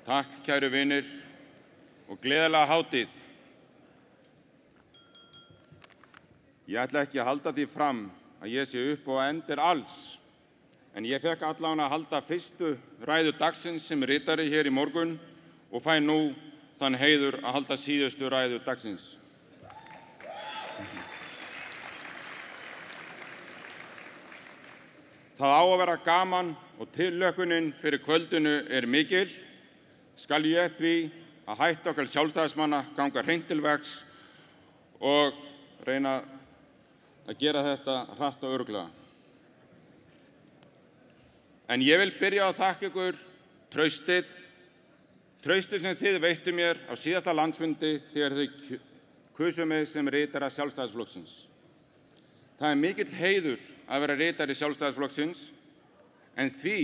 Takk, kæru vinir, og gleðilega hátíð. Ég ætla ekki að halda því fram að ég sé upp og endir alls, en ég fekk allavega að halda fyrstu ræðu dagsins sem ritari hér í morgun og fæ nú þann heiður að halda síðustu ræðu dagsins. Það á að vera gaman og tillökkunin fyrir kvöldinu er mikil. Skal ég því að hætta okkar sjálfstæðismanna ganga hreint til verks og reyna að gera þetta hratt og örugglega. En ég vil byrja að þakka ykkur traustið sem þið veittu mér á síðasta landsfundi þegar þið kusu mig sem ritara Sjálfstæðisflokksins. Það er mikill heiður að vera ritari Sjálfstæðisflokksins, en því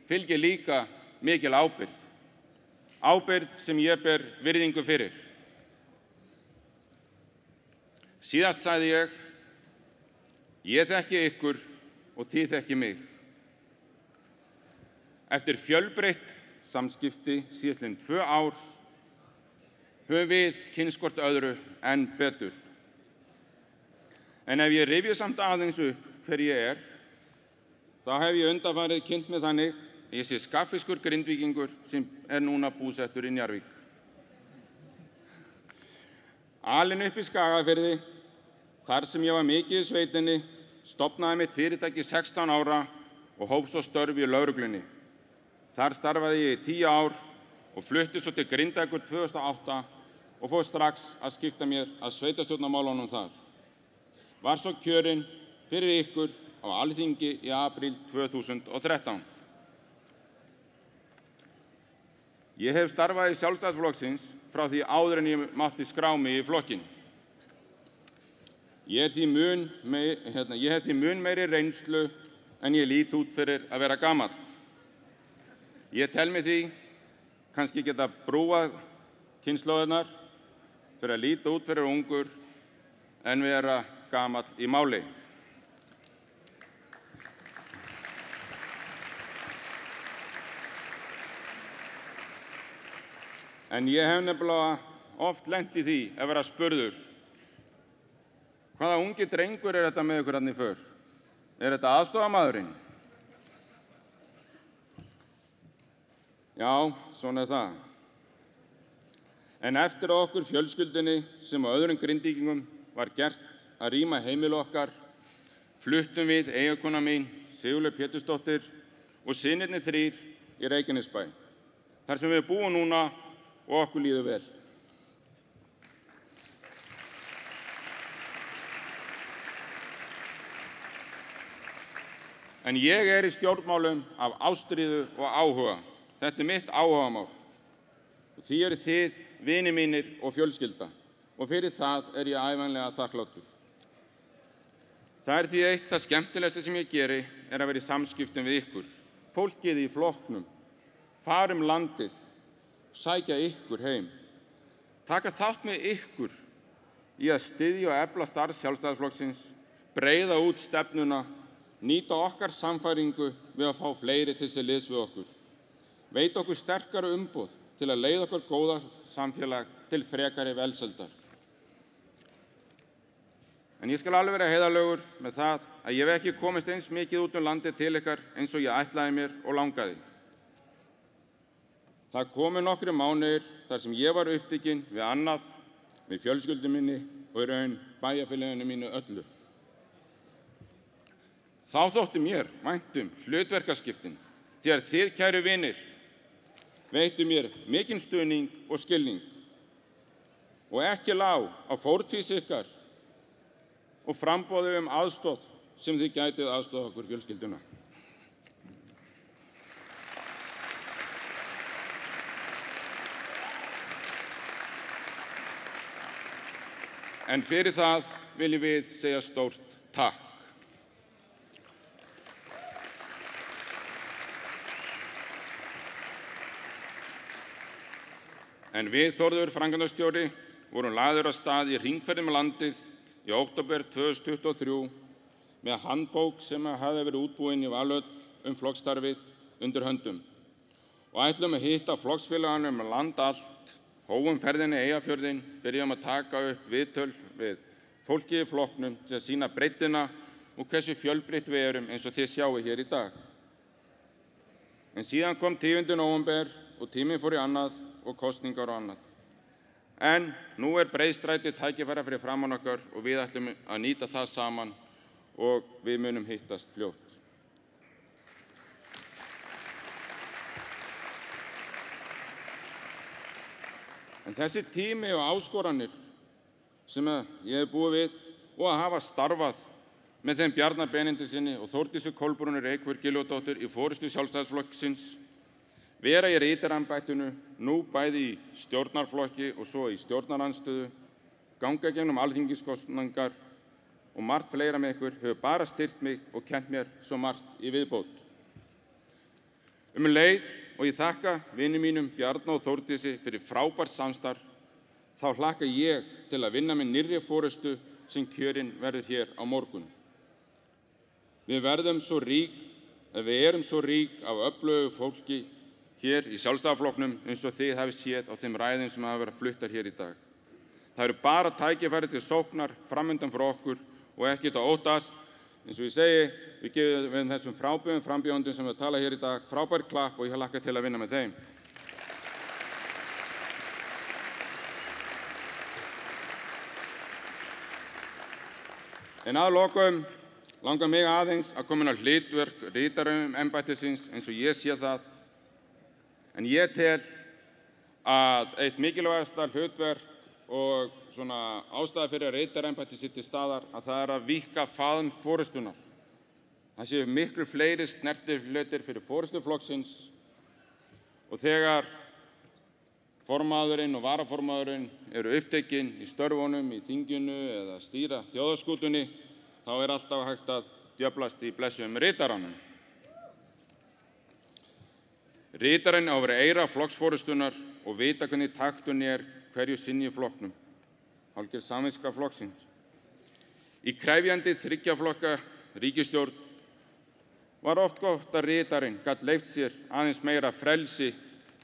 fylgir líka mikil ábyrgð. Ábyrgð sem ég ber virðingu fyrir. Síðast sagði ég þekki ykkur og þið þekki mig. Eftir fjölbreytt samskipti síðastliðin 2 ár höfum við kynnst hvort öðru enn betur. En ef ég rifja samt aðeins upp hver ég þá hef ég undanfarið kynnt mig þannig að ég sé skaffiskur Grindvíkingur sem er núna búsettur í Njarðvík. Alinn upp í Skagafirði, þar sem ég var mikið í sveitinni, stofnaði mitt fyrirtæki 16 ára og hóf svo störf í lögreglunni. Þar starfaði ég í 10 ár og flutti svo til Grindavíkur 2008 og fór strax að skipta mér að sveitarstjórnarmálunum þar. Var svo kjörinn fyrir ykkur á Alþingi í apríl 2013. Ég hef starfað í Sjálfstæðisflokksins frá því áður en ég mátti skrá mig í flokkinn. Ég hef því mun meiri reynslu en ég lít út fyrir að vera gamall. Ég tel mig því kannski geta brúað kynslóðirnar fyrir að líta út fyrir ungur en vera gamall í máli. En ég hef nefnilega oft lent í því að vera spurður: hvaða ungi drengur er þetta með ykkur þarna í för? Er þetta aðstofamaðurinn? Já, svona er það. En eftir að okkur fjölskyldunni sem á öðrum Grindvíkingum var gert að rýma heimili okkar, fluttum við eiginkona mín, Sigurlaug Pétursdóttir, og synirnir 3 í Reykjanesbæ, þar sem við búum núna og okkur líður vel. En ég er í stjórnmálum af ástríðu og áhuga. Þetta er mitt áhugamál. Því eru þið vinir mínir og fjölskylda og fyrir það er ég ævanlega þakklátur. Það er því eitt það skemmtilegasta sem ég geri er að vera í samskiptum við ykkur, fólkið í flokknum, fara landið, sækja ykkur heim, taka þátt með ykkur í að styðja og efla starf Sjálfstæðisflokksins, breiða út stefnuna, nýta okkar sannfæringu við að fá fleiri til þess liðs við okkur, veita okkur sterkara umboð til að leiða okkur góða samfélag til frekari velsældar. En ég skal alveg vera heiðarlegur með það að ég hef ekki komist eins mikið út landið til ykkar eins og ég ætlaði mér og langaði. Það komu nokkrir mánuðir þar sem ég var upptekinn við annað, með fjölskyldu minni og í raun bæjarfélaginu mínu öllu. Þá þótti mér vænt hlutverkaskiptin, þegar þið, kæru vinir, veittu mér mikinn stuðning og skilning og ekki lá á fórnfýsi ykkar og framboði aðstoð sem þið gætuð aðstoða okkur fjölskylduna. En fyrir það viljum við segja stórt takk. En við, Þórður framkvæmdastjóri, vorum lagðir af stað í hringferð landið í október 2023 með handbók sem hafði verið útbúin í Valhöll flokksstarfið undir höndum og ætlum að hitta flokksfélaganum um land allt, hófum ferðinni í Eyjafjörðinn, byrjum að taka upp viðtöl við fólkið í flokknum til að sýna breiddina og hversu fjölbreytt við erum eins og þið sjáu hér í dag. En síðan kom 10. nóvember og tíminn fór í annað og kosningar og annað. En nú breiðstræti tækifæri fyrir framan okkar og við ætlum að nýta það saman og við munum hittast fljótt. En þessi tími og áskoranir sem ég hef búið við og að hafa starfað með þeim Bjarna Benediktssyni og Þórdísi Kolbrúnu Reykfjörð Gylfadóttur í forystu Sjálfstæðisflokksins, vera í rítarembættinu, nú bæði í stjórnarflokki og svo í stjórnarandstöðu, ganga gegnum alþingiskosningar og margt fleira með ykkur hefur bara styrkt mig og kennt mér svo margt í viðbót. Leið og ég þakka vinum mínum Bjarna og Þórdísi fyrir frábært samstarf, þá hlakka ég til að vinna með nýrri forystu sem kjörin verður hér á morgun. Við erum svo rík af öflugu fólki hér í Sjálfstæðisflokknum eins og þið hafið séð á þeim ræðum sem hafa verið fluttar hér í dag. Það eru bara tækifæri til sóknar framundan fyrir okkur og ekkert að óttast. Eins og ég segi, við gefum þessum frábærum frambjóðendum sem við tala hér í dag frábær klapp og ég hlakka til að vinna með þeim. En að lokum langar mig aðeins að koma inn á hlutverk rítarembættisins eins og ég sé það. En ég tel að eitt mikilvægasta hlutverk og ástæða fyrir að rítarembættið sé til staðar að það að víkka faðm forystunar. Það séu miklu fleiri snertiflötir fyrir forystuflokksins og þegar formaðurinn og varaformaðurinn eru upptekinn í störfunum í þinginu eða stýra þjóðarskútunni, þá alltaf hægt að djöflast í blessuðum rítaranum. Rítarinn á að vera eyra flokksforystunar og vita hvernig taktun hverju sinni í flokknum, hálfgerð samviska flokksins. Í krefjandi þryggjaflokka ríkisstjórn var oft gott að rítarinn gat leyft sér aðeins meira frelsi,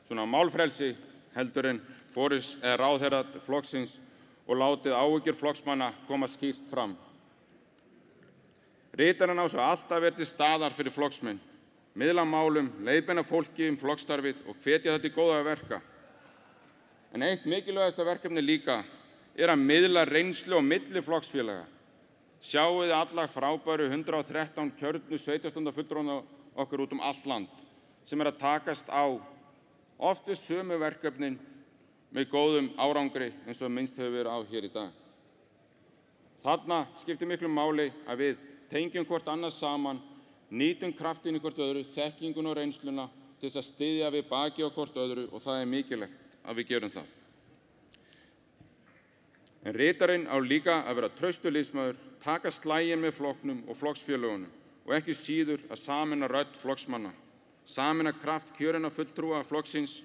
málfrelsi, heldur en ráðherra flokksins og látið áhyggjur flokksmanna koma skýrt fram. Rítarinn á svo alltaf verið til staðar fyrir flokksmenn, miðla málum, leiðbeina fólki flokksstarfið og hvetja þetta í góða verka. En eitt mikilvægasta verkefni líka að miðla reynslu á milli flokksfélaga. Sjáu þið alla frábæru 113 kjörnu sveitarstjórnarfulltrúana okkur út allt land sem að takast á oft við sömu verkefnin með góðum árangri eins og minnst hefur verið á hér í dag. Þarna skiptir miklu máli að við tengjum hvort annað saman, nýtum kraftin í hvort öðru, þekkingun og reynsluna til þess að styðja við baki á hvort öðru og það mikilvægt að við gerum það. En rítarinn á líka að vera traustur liðsmaður, taka slaginn með flokknum og flokksfélögunum og ekki síður að sameina rödd flokksmanna, sameina kraft kjörinna fulltrúa flokksins.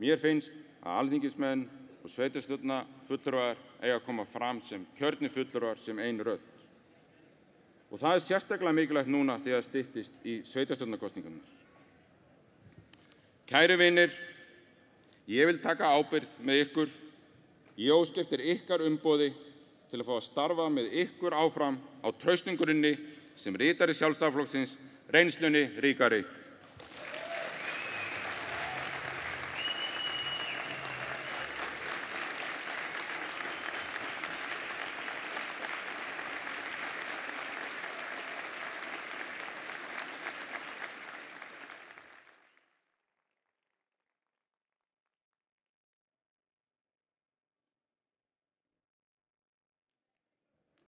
Mér finnst að alþingismenn og sveitarstjórnarfulltrúar eiga að koma fram sem kjörnir fulltrúar sem ein rödd. Og það sérstaklega mikilvægt núna þegar styttist í sveitarstjórnarkosningarnar. Kæru vinir, ég vil taka ábyrgð með ykkur. Ég óska eftir ykkar umboði til að fá að starfa með ykkur áfram á traustum grunni sem ritari Sjálfstæðisflokksins, reynslunni ríkari.